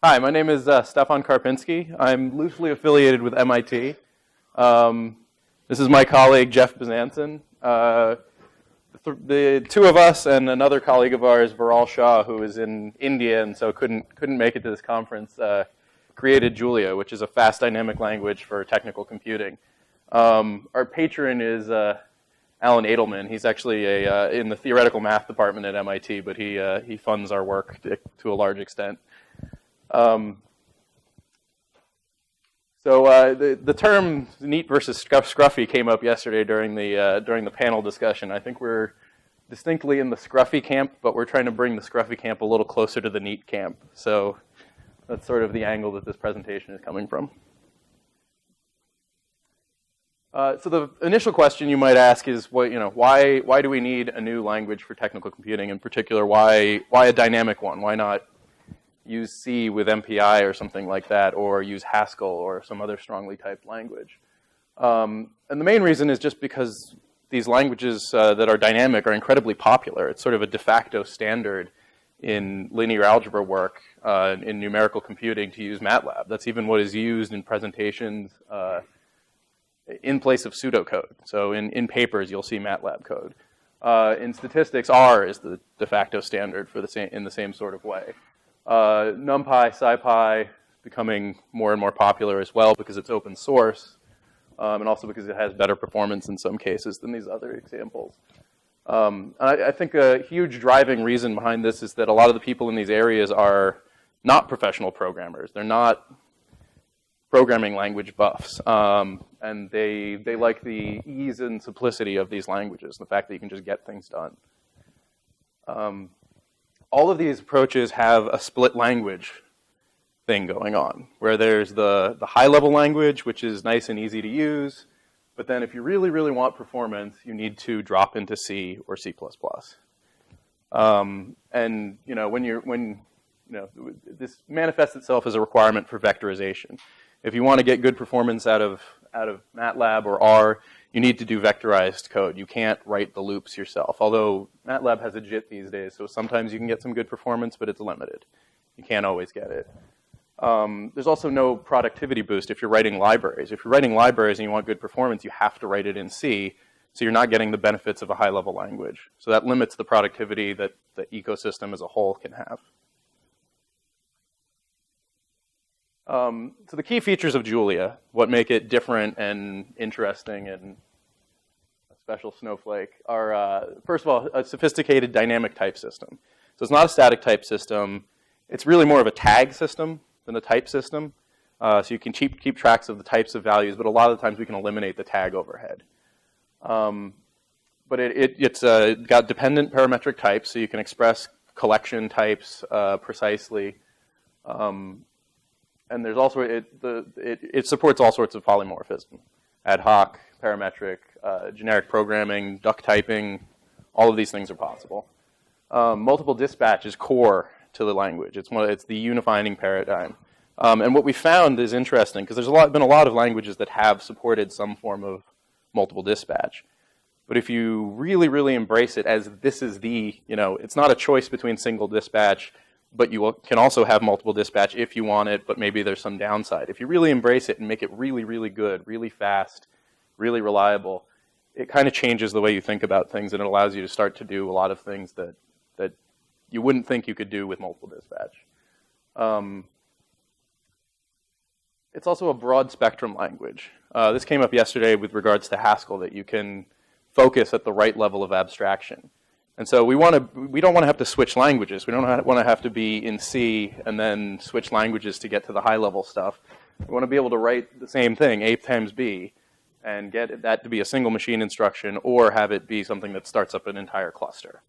Hi, my name is Stefan Karpinski. I'm loosely affiliated with MIT. This is my colleague, Jeff Bezanson. The two of us and another colleague of ours, Viral Shah, who is in India and so couldn't make it to this conference, created Julia, which is a fast dynamic language for technical computing. Our patron is Alan Edelman. He's actually in the theoretical math department at MIT, but he funds our work to a large extent. The term neat versus scruffy came up yesterday during the panel discussion. I think we're distinctly in the scruffy camp, but we're trying to bring the scruffy camp a little closer to the neat camp. So that's sort of the angle that this presentation is coming from. So the initial question you might ask is, why do we need a new language for technical computing? In particular, why a dynamic one? Why not use C with MPI or something like that, or use Haskell or some other strongly typed language? And the main reason is just because these languages that are dynamic are incredibly popular. It's sort of a de facto standard in linear algebra work, in numerical computing, to use MATLAB. That's even what is used in presentations in place of pseudocode. So in papers, you'll see MATLAB code. In statistics, R is the de facto standard for in the same sort of way. NumPy, SciPy becoming more and more popular as well because it's open source, and also because it has better performance in some cases than these other examples. I think a huge driving reason behind this is that a lot of the people in these areas are not professional programmers. They're not programming language buffs, and they like the ease and simplicity of these languages, the fact that you can just get things done. All of these approaches have a split language thing going on, where there's the high-level language, which is nice and easy to use, but then if you really, really want performance, you need to drop into C or C++. And this manifests itself as a requirement for vectorization. If you want to get good performance out of MATLAB or R, you need to do vectorized code. You can't write the loops yourself. Although MATLAB has a JIT these days, so sometimes you can get some good performance, but it's limited. You can't always get it. There's also no productivity boost if you're writing libraries. If you're writing libraries and you want good performance, you have to write it in C, so you're not getting the benefits of a high-level language. So that limits the productivity that the ecosystem as a whole can have. So the key features of Julia, what make it different and interesting and a special snowflake, are, first of all, a sophisticated dynamic type system. So it's not a static type system. It's really more of a tag system than a type system. So you can keep tracks of the types of values, but a lot of the times we can eliminate the tag overhead. But it's got dependent parametric types, so you can express collection types precisely. And there's also, it supports all sorts of polymorphism. Ad hoc, parametric, generic programming, duck typing, all of these things are possible. Multiple dispatch is core to the language. It's the unifying paradigm. And what we found is interesting, because there's been a lot of languages that have supported some form of multiple dispatch. But if you really, really embrace it as this is it's not a choice between single dispatch, but you can also have multiple dispatch if you want it, but maybe there's some downside. If you really embrace it and make it really, really good, really fast, really reliable, it kind of changes the way you think about things, and it allows you to start to do a lot of things that you wouldn't think you could do with multiple dispatch. It's also a broad spectrum language. This came up yesterday with regards to Haskell, that you can focus at the right level of abstraction. And so we don't want to have to switch languages. We don't want to have to be in C and then switch languages to get to the high-level stuff. We want to be able to write the same thing, A times B, and get that to be a single machine instruction, or have it be something that starts up an entire cluster.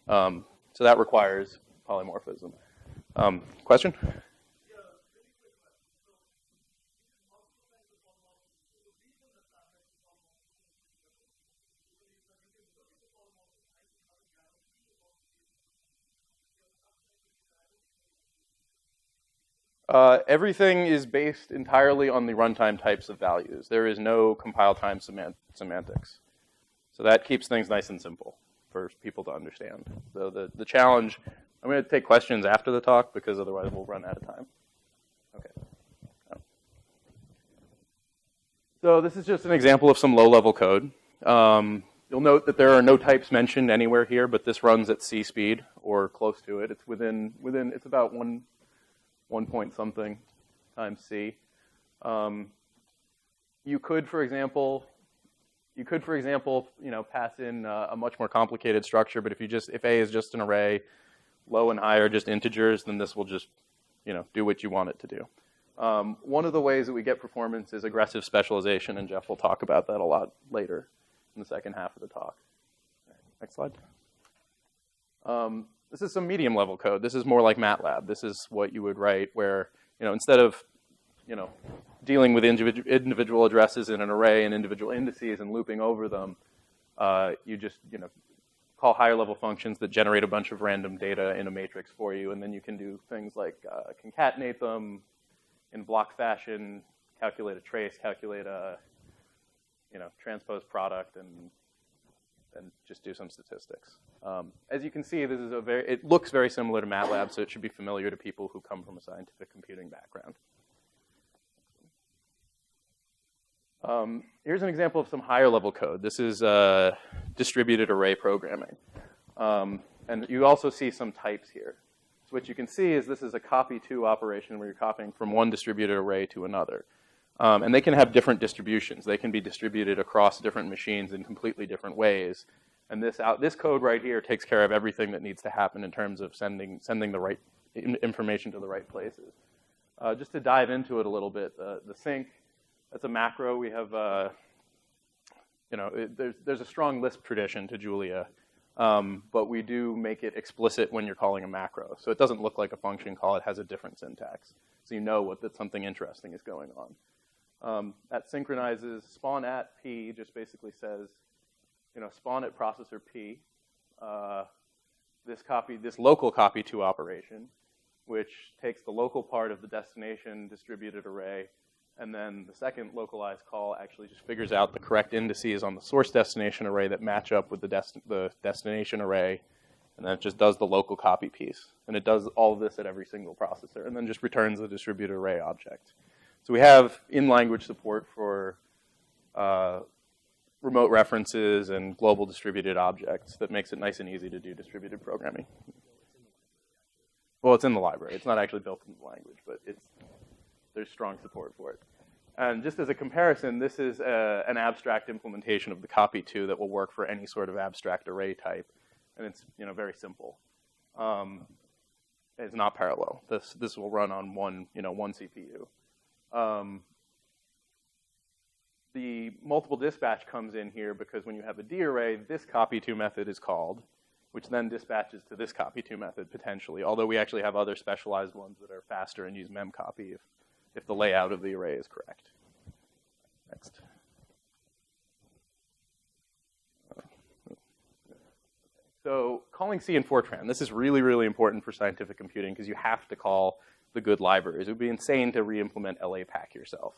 So that requires polymorphism. Question? Everything is based entirely on the runtime types of values. There is no compile time semantics. So that keeps things nice and simple for people to understand. So the challenge I'm going to take questions after the talk because otherwise we'll run out of time. Okay. So this is just an example of some low-level code. You'll note that there are no types mentioned anywhere here, but this runs at C speed or close to it. It's it's about one point something times C. You could, for example, pass in a much more complicated structure. But if A is just an array, low and high are just integers, then this will just, do what you want it to do. One of the ways that we get performance is aggressive specialization, and Jeff will talk about that a lot later in the second half of the talk. Next slide. This is some medium level code. This is more like MATLAB. This is what you would write where, instead of, dealing with individual addresses in an array and individual indices and looping over them, you just, call higher level functions that generate a bunch of random data in a matrix for you, and then you can do things like concatenate them in block fashion, calculate a trace, calculate a, transpose product, and just do some statistics. As you can see, this is it looks very similar to MATLAB, so it should be familiar to people who come from a scientific computing background. Here's an example of some higher level code. This is distributed array programming. And you also see some types here. So what you can see is this is a copy to operation where you're copying from one distributed array to another. And they can have different distributions. They can be distributed across different machines in completely different ways. And this code right here takes care of everything that needs to happen in terms of sending the right information to the right places. Just to dive into it a little bit, the sync, that's a macro. We have, there's a strong Lisp tradition to Julia, but we do make it explicit when you're calling a macro. So it doesn't look like a function call. It has a different syntax. So you know that something interesting is going on. That synchronizes spawn at P, just basically says, spawn at processor P, this local copy to operation, which takes the local part of the destination distributed array, and then the second localized call actually just figures out the correct indices on the source destination array that match up with the destination array, and then it just does the local copy piece. And it does all of this at every single processor, and then just returns the distributed array object. So we have in-language support for remote references and global distributed objects that makes it nice and easy to do distributed programming. Well, it's in the library. It's not actually built into the language, but there's strong support for it. And just as a comparison, this is an abstract implementation of the copy2 that will work for any sort of abstract array type. And it's very simple. It's not parallel. This will run on one CPU. The multiple dispatch comes in here because when you have a D array, this copy2 method is called, which then dispatches to this copy2 method potentially, although we actually have other specialized ones that are faster and use memcopy if the layout of the array is correct. Next. So calling C in Fortran, this is really, really important for scientific computing because you have to call the good libraries. It would be insane to re-implement LAPACK yourself.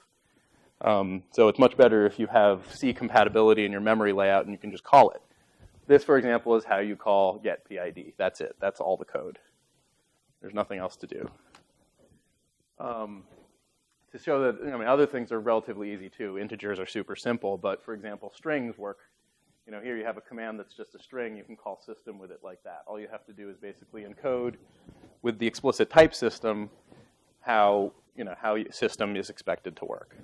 So it's much better if you have C compatibility in your memory layout and you can just call it. This, for example, is how you call get PID. That's it. That's all the code. There's nothing else to do. To show that, other things are relatively easy too. Integers are super simple, but for example, strings work. Here you have a command that's just a string. You can call system with it like that. All you have to do is basically encode with the explicit type system how system is expected to work.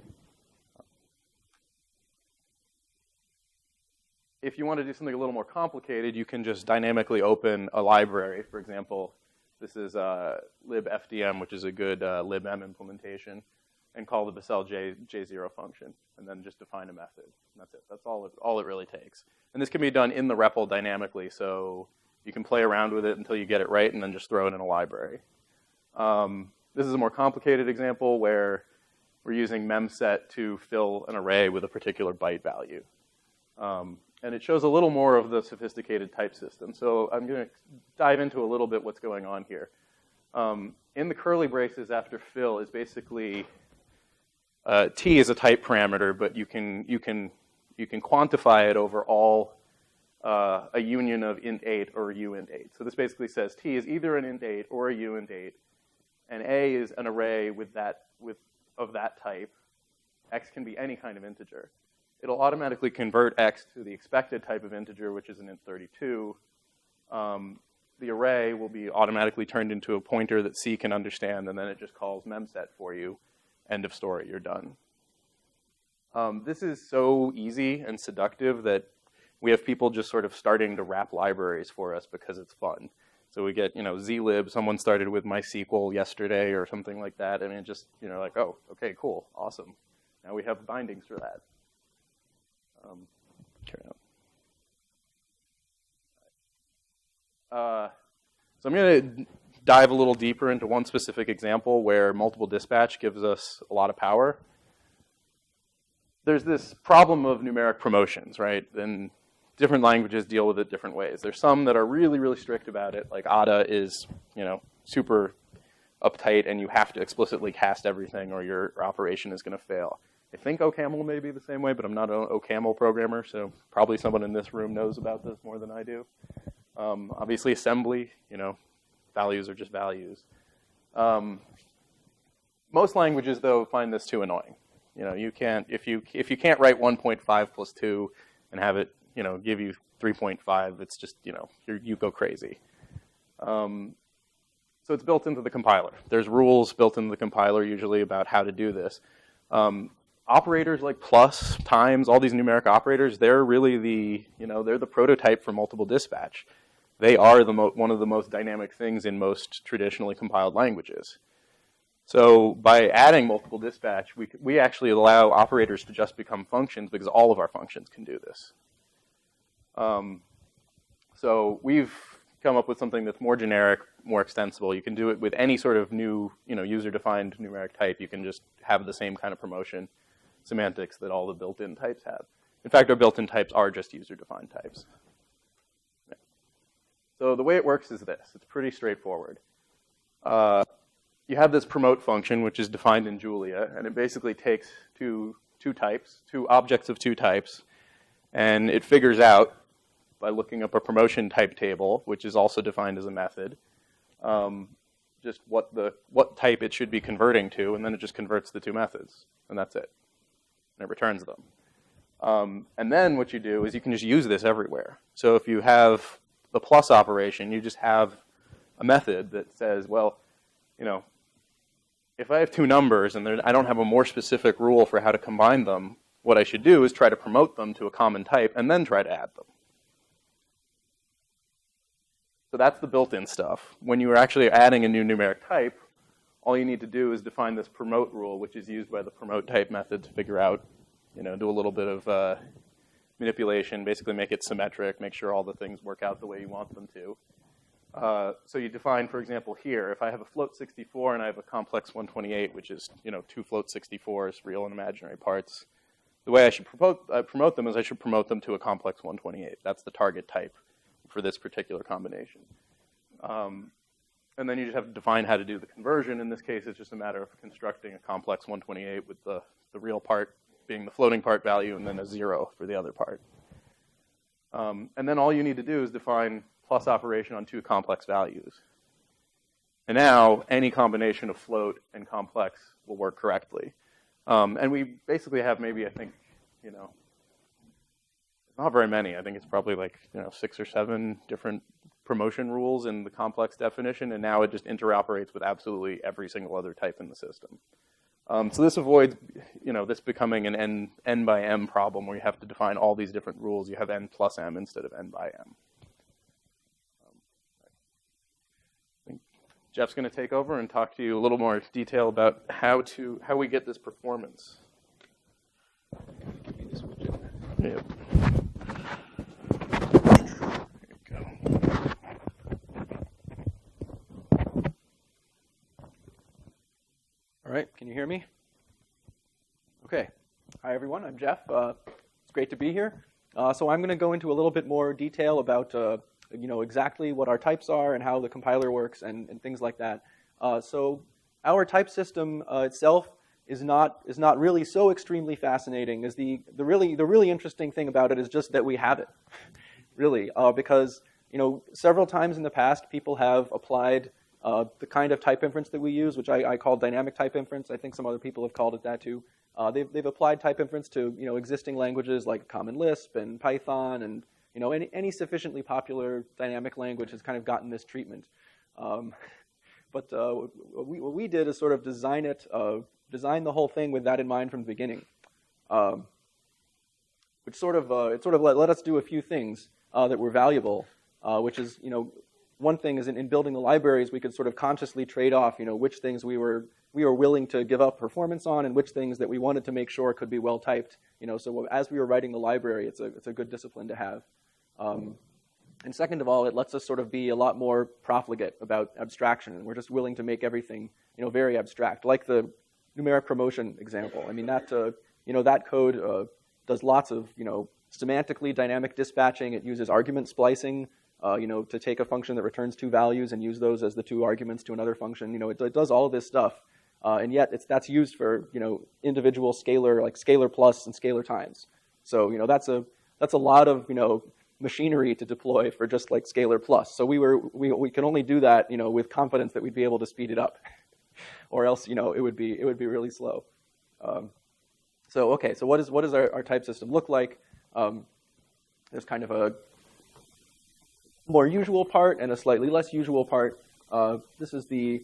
If you want to do something a little more complicated, you can just dynamically open a library. For example, this is libfdm, which is a good libm implementation, and call the Bessel J0 function, and then just define a method. And that's it. That's all it really takes. And this can be done in the REPL dynamically, so you can play around with it until you get it right, and then just throw it in a library. This is a more complicated example where we're using memset to fill an array with a particular byte value. And it shows a little more of the sophisticated type system. So I'm going to dive into a little bit what's going on here. In the curly braces after fill is basically T is a type parameter, but you can quantify it over all a union of int8 or uint8. So this basically says T is either an int8 or a uint8, and A is an array of that type. X can be any kind of integer. It'll automatically convert X to the expected type of integer, which is an int32. The array will be automatically turned into a pointer that C can understand, and then it just calls memset for you. End of story, you're done. This is so easy and seductive that we have people just sort of starting to wrap libraries for us because it's fun. So we get, zlib, someone started with MySQL yesterday or something like that, and it just, like, oh, okay, cool, awesome. Now we have bindings for that. So I'm going to dive a little deeper into one specific example where multiple dispatch gives us a lot of power. There's this problem of numeric promotions, right? And different languages deal with it different ways. There's some that are really, really strict about it, like Ada is, super uptight, and you have to explicitly cast everything or your operation is going to fail. I think OCaml may be the same way, but I'm not an OCaml programmer, so probably someone in this room knows about this more than I do. Obviously, assembly, values are just values. Most languages, though, find this too annoying. You can't, if you can't write 1.5 plus 2 and have it, give you 3.5, it's just, you go crazy. So it's built into the compiler. There's rules built into the compiler usually about how to do this. Operators like plus, times, all these numeric operators, they're really they're the prototype for multiple dispatch. They are one of the most dynamic things in most traditionally compiled languages. So by adding multiple dispatch, we actually allow operators to just become functions because all of our functions can do this. So we've come up with something that's more generic, more extensible. You can do it with any sort of new, user-defined numeric type. You can just have the same kind of promotion semantics that all the built-in types have. In fact, our built-in types are just user-defined types. Yeah. So the way it works is this. It's pretty straightforward. You have this promote function, which is defined in Julia, and it basically takes two objects of two types, and it figures out, by looking up a promotion type table, which is also defined as a method, just what type it should be converting to, and then it just converts the two methods, and that's it. And it returns them. And then what you do is you can just use this everywhere. So if you have the plus operation, you just have a method that says, well, if I have two numbers and I don't have a more specific rule for how to combine them, what I should do is try to promote them to a common type and then try to add them. So that's the built-in stuff. When you are actually adding a new numeric type, all you need to do is define this promote rule, which is used by the promote type method to figure out, do a little bit of manipulation, basically make it symmetric, make sure all the things work out the way you want them to. So you define, for example, here, if I have a float 64 and I have a complex 128, which is, two float 64s, real and imaginary parts, the way I should promote them is I should promote them to a complex 128. That's the target type for this particular combination. And then you just have to define how to do the conversion. In this case, it's just a matter of constructing a complex 128 with the real part being the floating part value and then a 0 for the other part. And then all you need to do is define plus operation on two complex values. And now any combination of float and complex will work correctly. And we basically have maybe, I think, not very many. I think it's probably like 6 or 7 different promotion rules in the complex definition, and now it just interoperates with absolutely every single other type in the system. So this avoids this becoming an n by m problem where you have to define all these different rules. You have n plus m instead of n by m. I think Jeff's going to take over and talk to you a little more detail about how we get this performance. Yep. All right, can you hear me? Okay. Hi, everyone. I'm Jeff. It's great to be here. So I'm going to go into a little bit more detail about exactly what our types are and how the compiler works and things like that. So our type system itself is not really so extremely fascinating. As the really interesting thing about it is just that we have it. really, because several times in the past people have applied the kind of type inference that we use, which I call dynamic type inference. I think some other people have called it that too. They've applied type inference to existing languages like Common Lisp and Python, and any sufficiently popular dynamic language has kind of gotten this treatment. But what we did is sort of design the whole thing with that in mind from the beginning, which sort of let us do a few things that were valuable, which is one thing is in building the libraries we could sort of consciously trade off which things we were willing to give up performance on and which things that we wanted to make sure could be well typed. So as we were writing the library, it's a good discipline to have. And second of all, it lets us sort of be a lot more profligate about abstraction, and we're just willing to make everything very abstract, like the numeric promotion example. I mean that that code does lots of semantically dynamic dispatching. It uses argument splicing. To take a function that returns two values and use those as the two arguments to another function. It does all of this stuff, and yet that's used for individual scalar, like scalar plus and scalar times. So that's a lot of machinery to deploy for just like scalar plus. So we can only do that with confidence that we'd be able to speed it up, or else it would be really slow. So what does our type system look like? There's kind of a more usual part and a slightly less usual part. This is the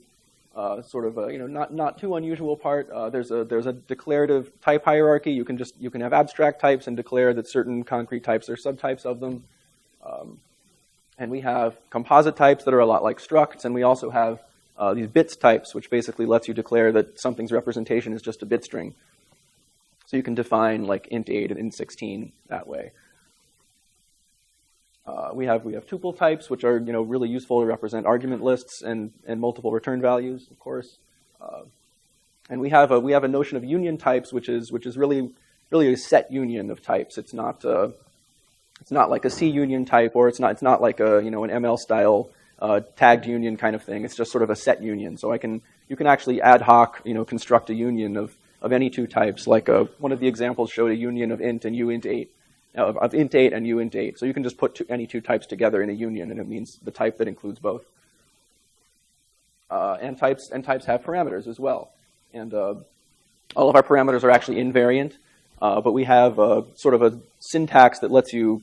sort of not too unusual part. There's a declarative type hierarchy. You can have abstract types and declare that certain concrete types are subtypes of them. And we have composite types that are a lot like structs, and we also have these bits types, which basically lets you declare that something's representation is just a bit string. So you can define like int 8 and int 16 that way. We have tuple types, which are really useful to represent argument lists and multiple return values, of course. And we have a notion of union types, which is really a set union of types. It's not like a C union type, or it's not like a an ML style tagged union kind of thing. It's just sort of a set union. So you can actually ad hoc construct a union of any two types. Like one of the examples showed a union of int and uint 8. Of int 8 and uint 8. So you can just put any two types together in a union, and it means the type that includes both. And types have parameters as well. And all of our parameters are actually invariant, but we have sort of a syntax that lets you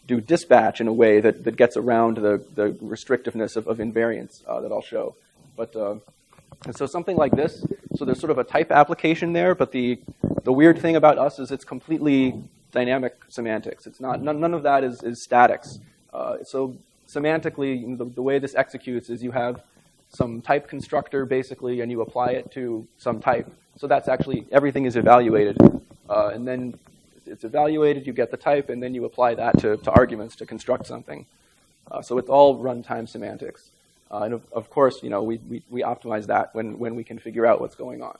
do dispatch in a way that gets around the restrictiveness of invariance that I'll show. But and so something like this, so there's sort of a type application there, but the weird thing about us is it's completely dynamic semantics. It's not none of that is statics. So semantically, the way this executes is you have some type constructor basically, and you apply it to some type. So that's actually everything is evaluated, and then it's evaluated. You get the type, and then you apply that to arguments to construct something. So it's all runtime semantics, and of course, we optimize that when we can figure out what's going on.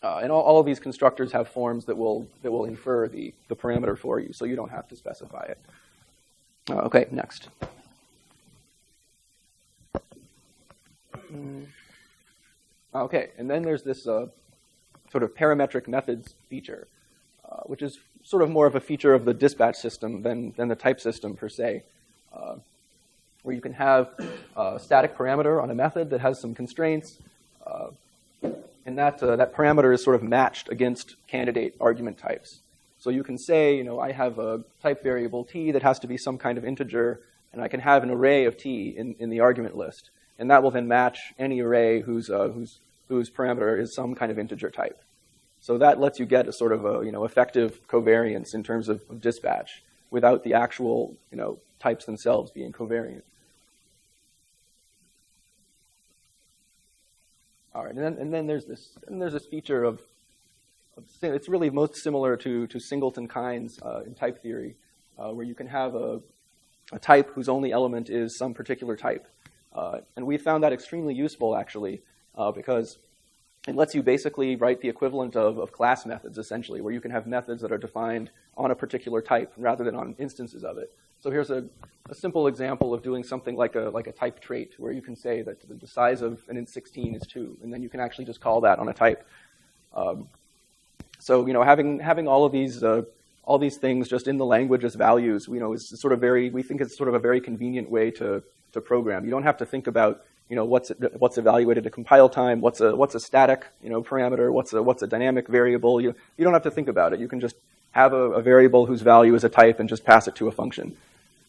And all of these constructors have forms that will infer the parameter for you, so you don't have to specify it. Okay, next. Okay, and then there's this sort of parametric methods feature, which is sort of more of a feature of the dispatch system than the type system per se, where you can have a static parameter on a method that has some constraints. And that parameter is sort of matched against candidate argument types. So you can say, I have a type variable t that has to be some kind of integer, and I can have an array of t in the argument list, and that will then match any array whose parameter is some kind of integer type. So that lets you get a sort of effective covariance in terms of dispatch without the actual types themselves being covariant. All right, and then there's this feature of it's really most similar to singleton kinds in type theory, where you can have a type whose only element is some particular type, and we found that extremely useful actually, because it lets you basically write the equivalent of class methods essentially, where you can have methods that are defined on a particular type rather than on instances of it. So here's a simple example of doing something like a type trait, where you can say that the size of an int 16 is 2, and then you can actually just call that on a type. So having all of all these things just in the language as values, is sort of we think it's sort of a very convenient way to program. You don't have to think about, what's evaluated at compile time, what's a static, parameter, what's a dynamic variable. You don't have to think about it. You can just have a variable whose value is a type and just pass it to a function.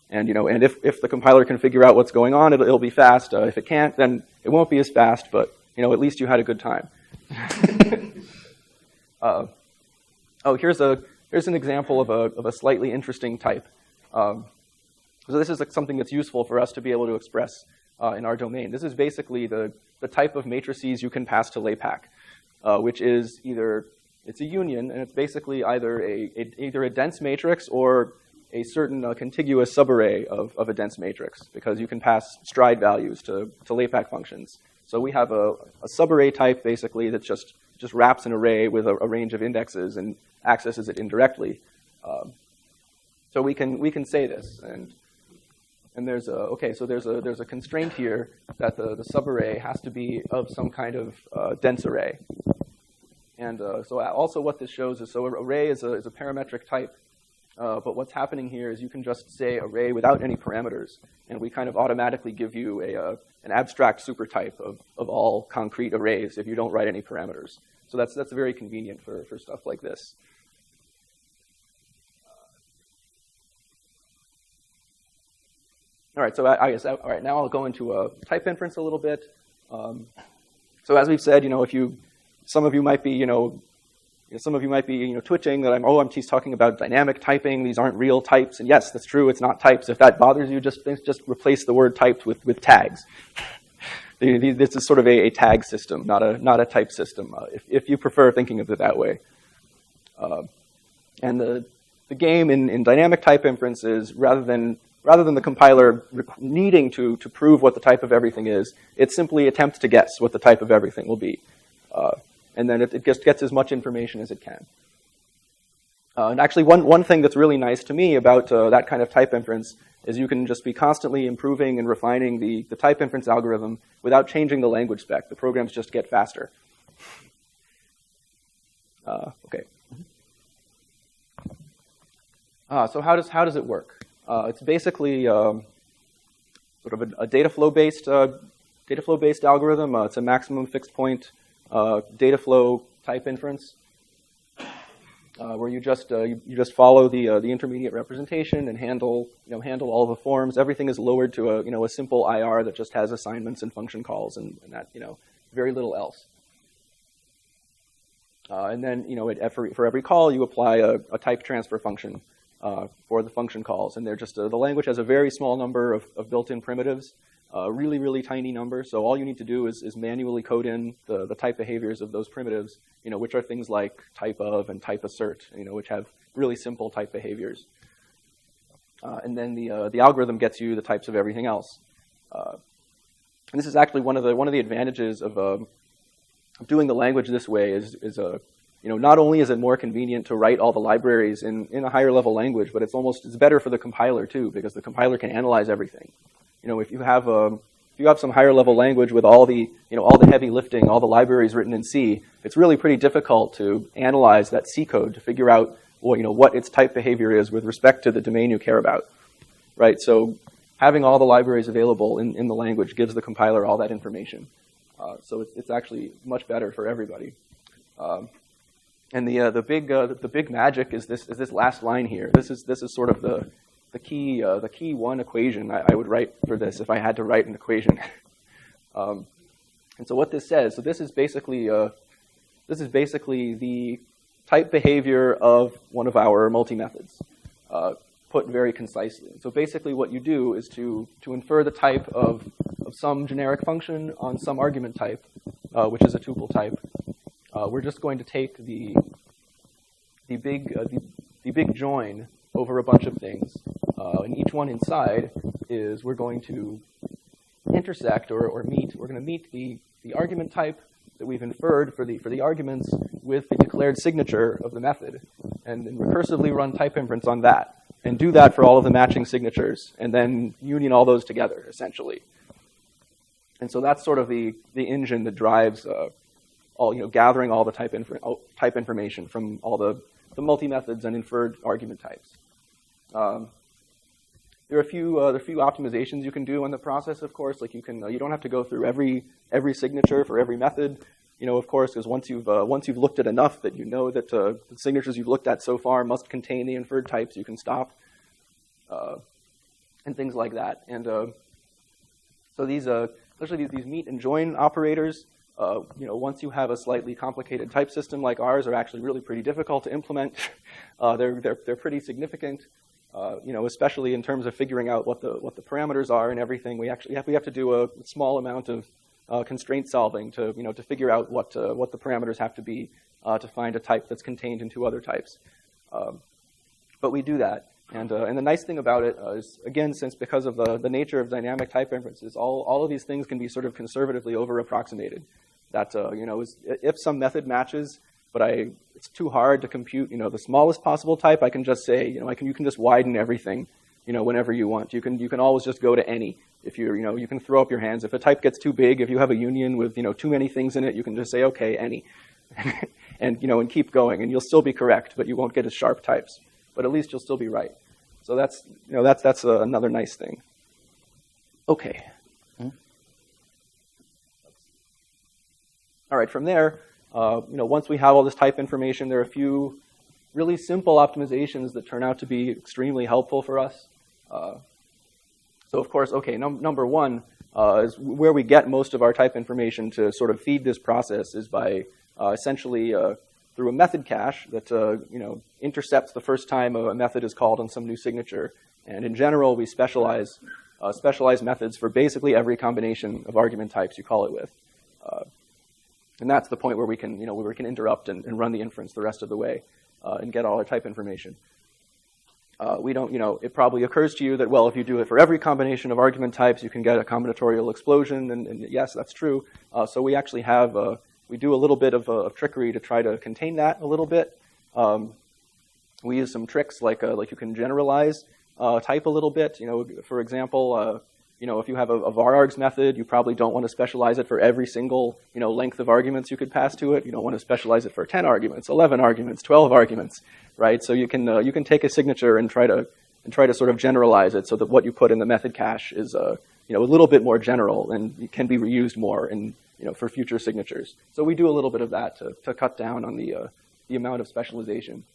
And and if the compiler can figure out what's going on, it'll be fast. If it can't, then it won't be as fast. But at least you had a good time. Here's an example of a slightly interesting type. So this is something that's useful for us to be able to express in our domain. This is basically the type of matrices you can pass to LAPACK, which is it's a union, and it's basically either a dense matrix or a certain contiguous subarray of a dense matrix, because you can pass stride values to LAPACK functions. So we have a subarray type basically that just wraps an array with a range of indexes and accesses it indirectly. So we can say this, and there's a constraint here that the subarray has to be of some kind of dense array. And so also what this shows is, so array is a parametric type. But what's happening here is you can just say array without any parameters, and we kind of automatically give you an abstract supertype of all concrete arrays if you don't write any parameters. So that's very convenient for stuff like this. All right, so all right, now I'll go into type inference a little bit. So as we've said, some of you might be twitching that he's talking about dynamic typing. These aren't real types. And yes, that's true. It's not types. If that bothers you, just replace the word typed with tags. This is sort of a tag system, not a type system, if you prefer thinking of it that way. And the game in dynamic type inference is rather than the compiler needing to prove what the type of everything is, it simply attempts to guess what the type of everything will be. And then it just gets as much information as it can. And actually, one thing that's really nice to me about that kind of type inference is you can just be constantly improving and refining the type inference algorithm without changing the language spec. The programs just get faster. Okay. So how does it work? It's basically sort of a data flow based algorithm. It's a maximum fixed point data flow type inference, where you just follow the intermediate representation and handle all the forms. Everything is lowered to a simple IR that just has assignments and function calls and that very little else. And then for every call you apply a type transfer function for the function calls, and they're just the language has a very small number of built-in primitives. Really, really tiny number. So all you need to do is manually code in the type behaviors of those primitives, which are things like type of and type assert, which have really simple type behaviors. And then the algorithm gets you the types of everything else. And this is actually one of the advantages of doing the language this way is not only is it more convenient to write all the libraries in a higher level language, but it's better for the compiler too, because the compiler can analyze everything. If you have some higher level language with all the heavy lifting, all the libraries written in C, it's really pretty difficult to analyze that C code to figure out what its type behavior is with respect to the domain you care about, right? So having all the libraries available in the language gives the compiler all that information. So it's actually much better for everybody. And the big magic is this last line here. This is sort of the key one equation I would write for this if I had to write an equation. And so what this says, so this is basically the type behavior of one of our multi-methods, put very concisely. So basically what you do is to infer the type of some generic function on some argument type, which is a tuple type. We're just going to take the big join over a bunch of things. And each one inside is we're going to intersect or meet. We're going to meet the argument type that we've inferred for the arguments with the declared signature of the method, and then recursively run type inference on that, and do that for all of the matching signatures, and then union all those together essentially. And so that's sort of the engine that drives gathering all the type information from all the the multi-methods and inferred argument types. There are a few optimizations you can do on the process, of course. Like you don't have to go through every signature for every method, of course, because once you've looked at enough that you know that the signatures you've looked at so far must contain the inferred types, you can stop, and things like that. And so these, especially these meet and join operators, once you have a slightly complicated type system like ours, are actually really pretty difficult to implement. They're pretty significant. Especially in terms of figuring out what the parameters are and everything, we have to do a small amount of constraint solving to figure out what the parameters have to be to find a type that's contained in two other types. But we do that, and the nice thing about it is, again, because of the nature of dynamic type inferences, all of these things can be sort of conservatively over approximated. That if some method matches, but it's too hard to compute, the smallest possible type, I can just say, you can just widen everything, whenever you want. You can always just go to any. If you can throw up your hands. If a type gets too big, if you have a union with, too many things in it, you can just say, okay, any, and keep going, and you'll still be correct, but you won't get as sharp types. But at least you'll still be right. So that's another nice thing. Okay. All right, from there, once we have all this type information, there are a few really simple optimizations that turn out to be extremely helpful for us. So of course, okay, number one is where we get most of our type information to sort of feed this process is by essentially through a method cache that intercepts the first time a method is called on some new signature. And in general, we specialize methods for basically every combination of argument types you call it with. And that's the point where we can, where we can interrupt and run the inference the rest of the way and get all our type information. We don't, it probably occurs to you that, well, if you do it for every combination of argument types, you can get a combinatorial explosion, and yes, that's true. So we actually have, we do a little bit of trickery to try to contain that a little bit. We use some tricks like you can generalize type a little bit. For example, if you have a varargs method, you probably don't want to specialize it for every single, length of arguments you could pass to it. You don't want to specialize it for 10 arguments, 11 arguments, 12 arguments, right? So you can take a signature and try to sort of generalize it so that what you put in the method cache is, a little bit more general and can be reused more for future signatures. So we do a little bit of that to cut down on the amount of specialization.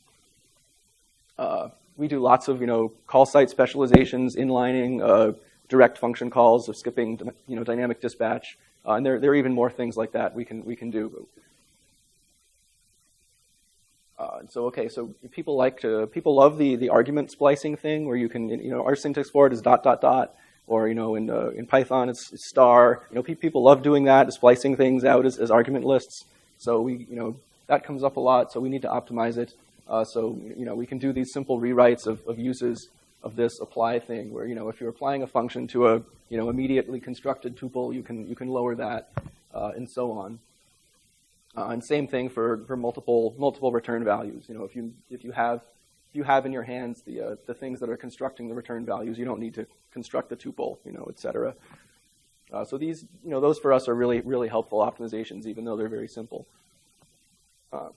We do lots of, call site specializations, inlining, direct function calls of skipping, dynamic dispatch, and there are even more things like that we can do. So people love the argument splicing thing where you can, our syntax for it is ... or in Python it's star. People love doing that, splicing things out as argument lists. So that comes up a lot. So we need to optimize it. So we can do these simple rewrites of uses of this apply thing, where if you're applying a function to a immediately constructed tuple, you can lower that, and so on. And same thing for multiple return values. If you have in your hands the things that are constructing the return values, you don't need to construct the tuple, etc. So these those for us are really helpful optimizations, even though they're very simple. All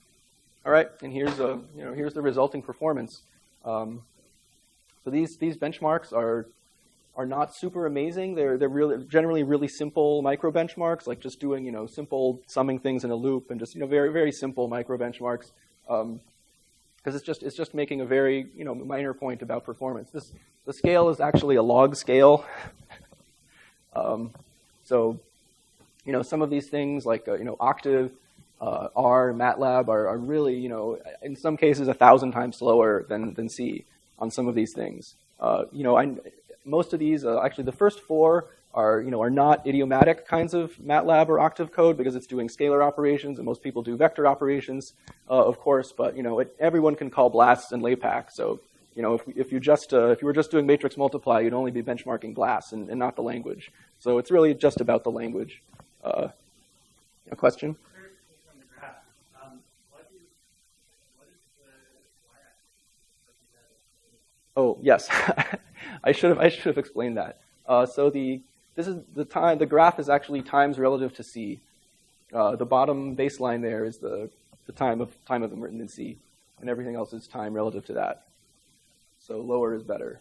right, and here's the resulting performance. So these benchmarks are not super amazing. They're generally really simple micro benchmarks, like just doing simple summing things in a loop and just very very simple micro benchmarks, because it's just making a very minor point about performance. The scale is actually a log scale. So some of these things like Octave, R, MATLAB are really in some cases 1,000 times slower than C on some of these things. Most of these, actually the first four are not idiomatic kinds of MATLAB or Octave code because it's doing scalar operations, and most people do vector operations, of course. But everyone can call BLAS and LAPACK. So if you were just doing matrix multiply, you'd only be benchmarking BLAS and not the language. So it's really just about the language. A question? Oh yes, I should have explained that. So the graph is actually times relative to C. The bottom baseline there is the time of them written in C. and everything else is time relative to that. So lower is better.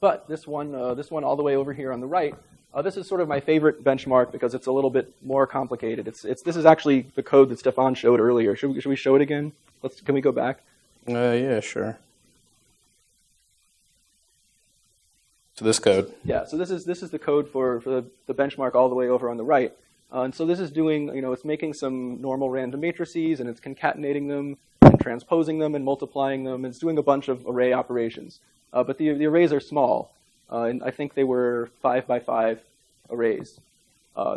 But this one all the way over here on the right, this is sort of my favorite benchmark because it's a little bit more complicated. This is actually the code that Stefan showed earlier. Should we show it again? Can we go back? Yeah, sure. So this code. Yeah. So this is the code for the benchmark all the way over on the right. And so this is doing, it's making some normal random matrices, and it's concatenating them and transposing them and multiplying them. And it's doing a bunch of array operations. But the arrays are small. And I think they were 5 by 5 arrays.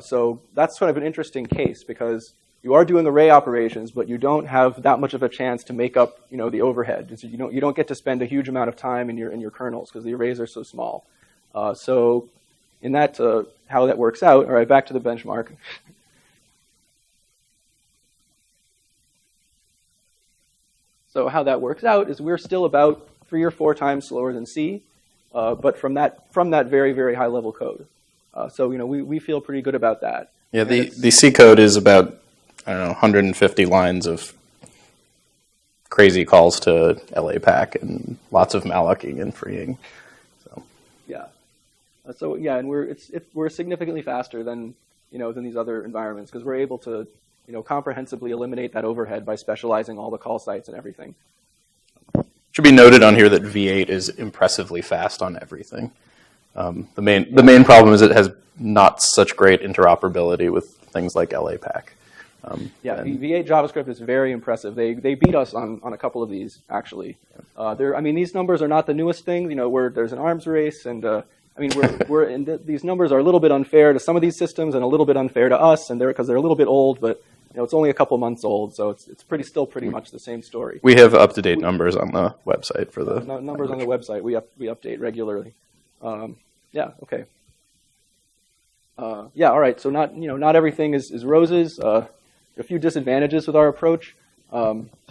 So that's sort of an interesting case because you are doing array operations, but you don't have that much of a chance to make up, the overhead. So you don't get to spend a huge amount of time in your kernels because the arrays are so small. So in that, how that works out, all right, back to the benchmark. So how that works out is we're still about 3 or 4 times slower than C, but from that very, very high level code. So we feel pretty good about that. Yeah, the C code is about, 150 lines of crazy calls to LAPACK and lots of mallocing and freeing. So yeah, and we're significantly faster than these other environments because we're able to comprehensively eliminate that overhead by specializing all the call sites and everything. Should be noted on here that V8 is impressively fast on everything. The main problem is it has not such great interoperability with things like LAPACK. V8 JavaScript is very impressive. They beat us on a couple of these actually. These numbers are not the newest thing. Where there's an arms race, and these numbers are a little bit unfair to some of these systems and a little bit unfair to us, and because they're a little bit old, but it's only a couple months old, so it's still pretty much the same story. We have up-to-date numbers on the website for the numbers on the website. We update regularly. Okay. All right. So not everything is roses. A few disadvantages with our approach.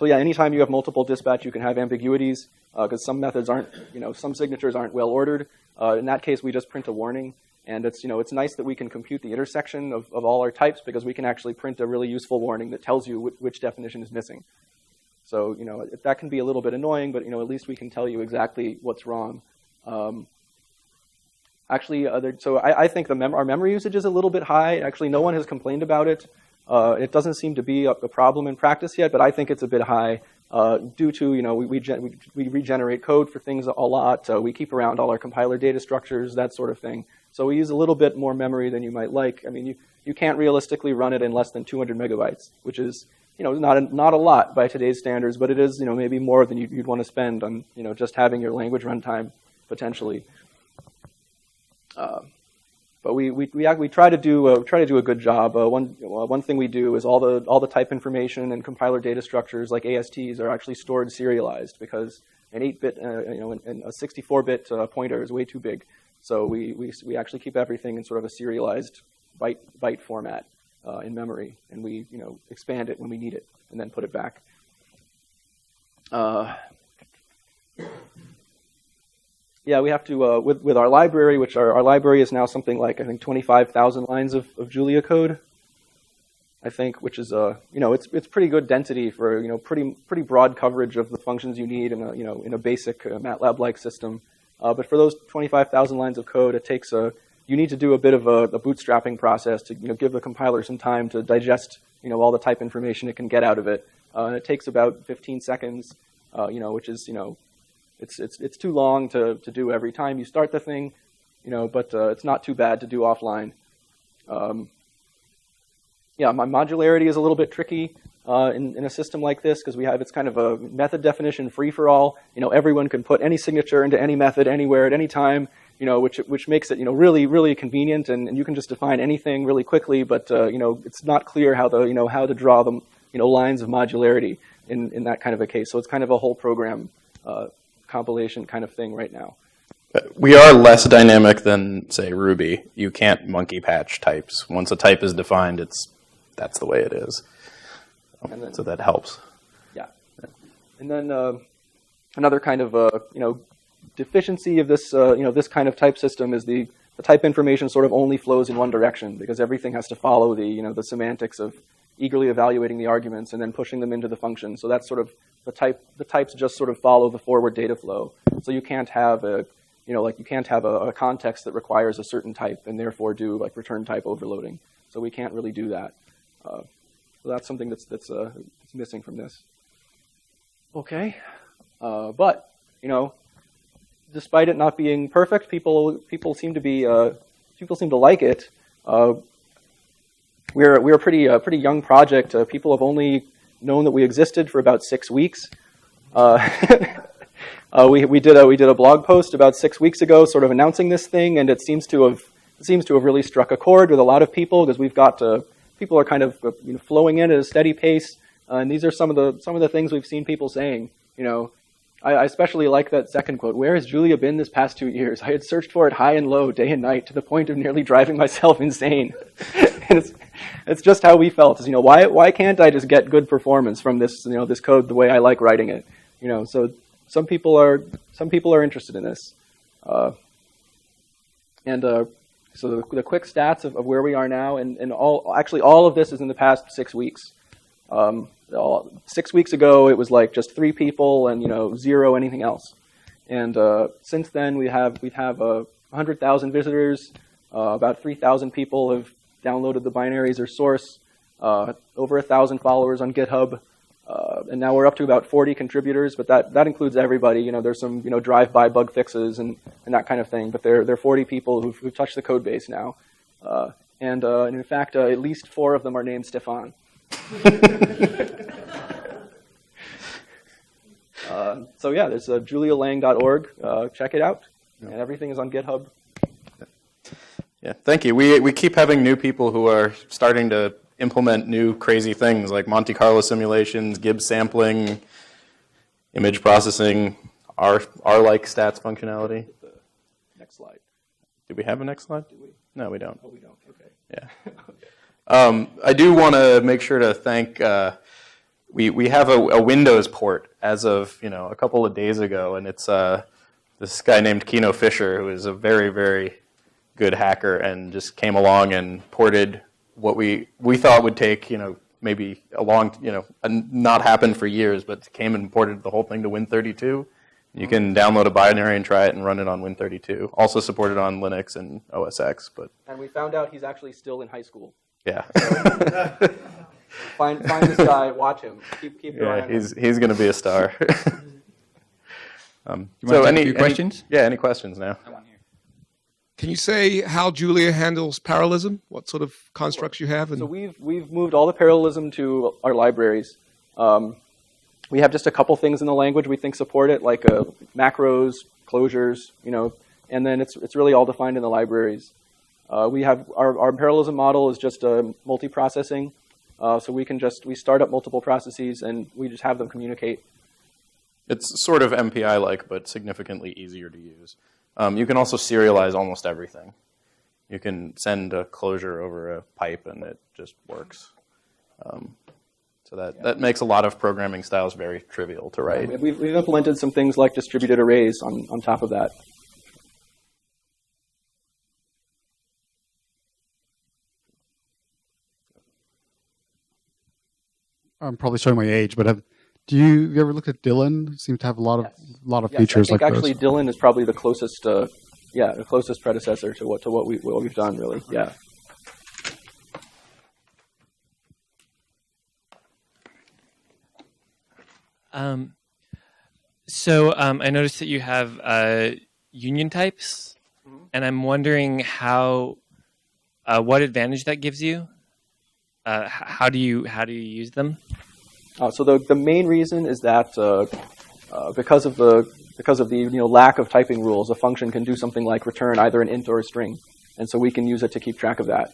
Anytime you have multiple dispatch, you can have ambiguities because some methods aren't, some signatures aren't well ordered. In that case, we just print a warning. And it's nice that we can compute the intersection of all our types because we can actually print a really useful warning that tells you which definition is missing. So, that can be a little bit annoying, but, at least we can tell you exactly what's wrong. I think our memory usage is a little bit high. Actually, no one has complained about it. It doesn't seem to be a problem in practice yet, but I think it's a bit high due to, we regenerate code for things a lot. We keep around all our compiler data structures, that sort of thing. So we use a little bit more memory than you might like. You can't realistically run it in less than 200 megabytes, which is, not a lot by today's standards, but it is, maybe more than you'd want to spend on, just having your language runtime potentially. But we try to do a good job. One thing we do is all the type information and compiler data structures like ASTs are actually stored serialized because an 8-bit and a 64-bit pointer is way too big. So we actually keep everything in sort of a serialized byte format in memory, and we expand it when we need it and then put it back. We have to, with our library, which our library is now something like, I think, 25,000 lines of Julia code, I think, which is, it's pretty good density for, pretty broad coverage of the functions you need in a basic MATLAB-like system. But for those 25,000 lines of code, it takes you need to do a bit of a bootstrapping process to, give the compiler some time to digest, all the type information it can get out of it. And it takes about 15 seconds, which is, it's too long to do every time you start the thing, but it's not too bad to do offline. My modularity is a little bit tricky in a system like this because it's kind of a method definition free-for-all. Everyone can put any signature into any method anywhere at any time, which makes it really, really convenient, and you can just define anything really quickly, but it's not clear how to draw the lines of modularity in that kind of a case. So it's kind of a whole program compilation kind of thing right now. We are less dynamic than, say, Ruby. You can't monkey patch types. Once a type is defined, that's the way it is. So that helps. Yeah. And then another kind of deficiency of this this kind of type system is the type information sort of only flows in one direction because everything has to follow the the semantics of eagerly evaluating the arguments and then pushing them into the function. So that's sort of the types just sort of follow the forward data flow. So you can't have a you can't have a context that requires a certain type and therefore do like return type overloading. So we can't really do that. So that's something that's missing from this. Okay, but despite it not being perfect, people seem to like it. We're a pretty young project. People have only known that we existed for about 6 weeks. We did a blog post about 6 weeks ago, sort of announcing this thing, and it seems to have really struck a chord with a lot of people because we've got people are kind of flowing in at a steady pace, and these are some of the things we've seen people saying. I especially like that second quote. Where has Julia been this past 2 years? I had searched for it high and low, day and night, to the point of nearly driving myself insane. And it's just how we felt. Is, why can't I just get good performance from this this code the way I like writing it? So some people are interested in this. So the quick stats of where we are now, and all of this is in the past 6 weeks. 6 weeks ago, it was like just 3 people and 0 anything else. And since then, we've 100,000 visitors. About 3,000 people have downloaded the binaries or source. Over 1,000 followers on GitHub. And now we're up to about 40 contributors, but that includes everybody. There's some drive-by bug fixes and that kind of thing. But there are 40 people who've touched the code base now, and in fact, at least 4 of them are named Stefan. So yeah, there's julialang.org. Check it out, and everything is on GitHub. Yeah, thank you. We keep having new people who are starting to implement new crazy things like Monte Carlo simulations, Gibbs sampling, image processing, R-like stats functionality. Next slide. Do we have a next slide? Do we? No, we don't. Oh, we don't. Okay. Yeah. I do want to make sure to thank. We have a Windows port as of a couple of days ago, and it's this guy named Keno Fisher, who is a very, very good hacker, and just came along and ported what we thought would take maybe a long and not happen for years, but came and ported the whole thing to Win32. You can download a binary and try it and run it on Win32. Also supported on Linux and OS X. And we found out he's actually still in high school. Yeah. So, find this guy, watch him. Keep yeah, he's going to be a star. You want to take a few questions? Any questions now? Can you say how Julia handles parallelism? What sort of constructs you have? So we've moved all the parallelism to our libraries. We have just a couple things in the language we think support it, like macros, closures, and then it's really all defined in the libraries. We have our parallelism model is just multiprocessing, so we start up multiple processes and we just have them communicate. It's sort of MPI-like, but significantly easier to use. You can also serialize almost everything. You can send a closure over a pipe and it just works. So that makes a lot of programming styles very trivial to write. Yeah, we've implemented some things like distributed arrays on top of that. I'm probably showing my age, but have you ever looked at Dylan? Seems to have a lot of features like those. I think actually Dylan is probably the closest predecessor to what we've done, really. Yeah. So I noticed that you have union types, and I'm wondering what advantage that gives you. How do you use them? So the main reason is that because of the lack of typing rules, a function can do something like return either an int or a string, and so we can use it to keep track of that.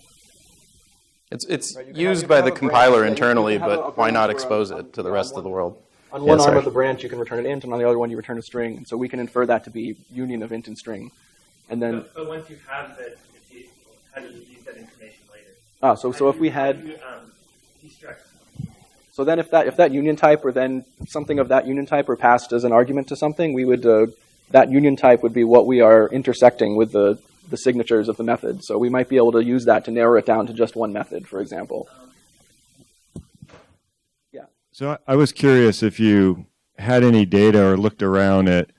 It's used by the compiler internally, but why not expose it to the rest of the world? On one arm of the branch, you can return an int, and on the other one, you return a string. And so we can infer that to be union of int and string. And then, but once you have that, how do you use that information later? So if we had, so then if that union type or then something of that union type were passed as an argument to something, we would that union type would be what we are intersecting with the signatures of the method. So we might be able to use that to narrow it down to just one method, for example. So I was curious if you had any data or looked around at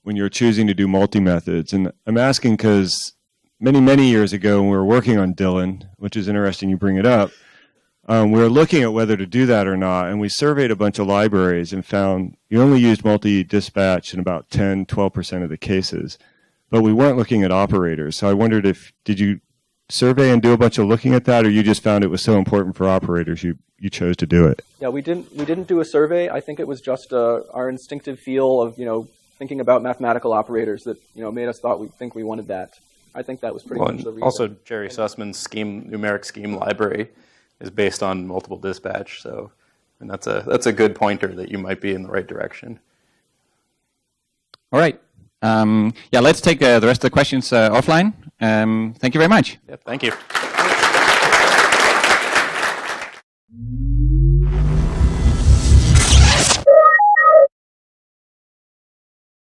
when you were choosing to do multi-methods. And I'm asking because many years ago when we were working on Dylan, which is interesting you bring it up, we were looking at whether to do that or not, and we surveyed a bunch of libraries and found you only used multi-dispatch in about 10, 12% of the cases, but we weren't looking at operators. So I wondered did you survey and do a bunch of looking at that, or you just found it was so important for operators you chose to do it? Yeah, we didn't do a survey. I think it was just our instinctive feel of thinking about mathematical operators that made us think we wanted that. I think that was pretty much the reason. Also, Jerry Sussman's numeric scheme library is based on multiple dispatch, so and that's a good pointer that you might be in the right direction. All right. Yeah, let's take the rest of the questions offline. Thank you very much. Yep, thank you.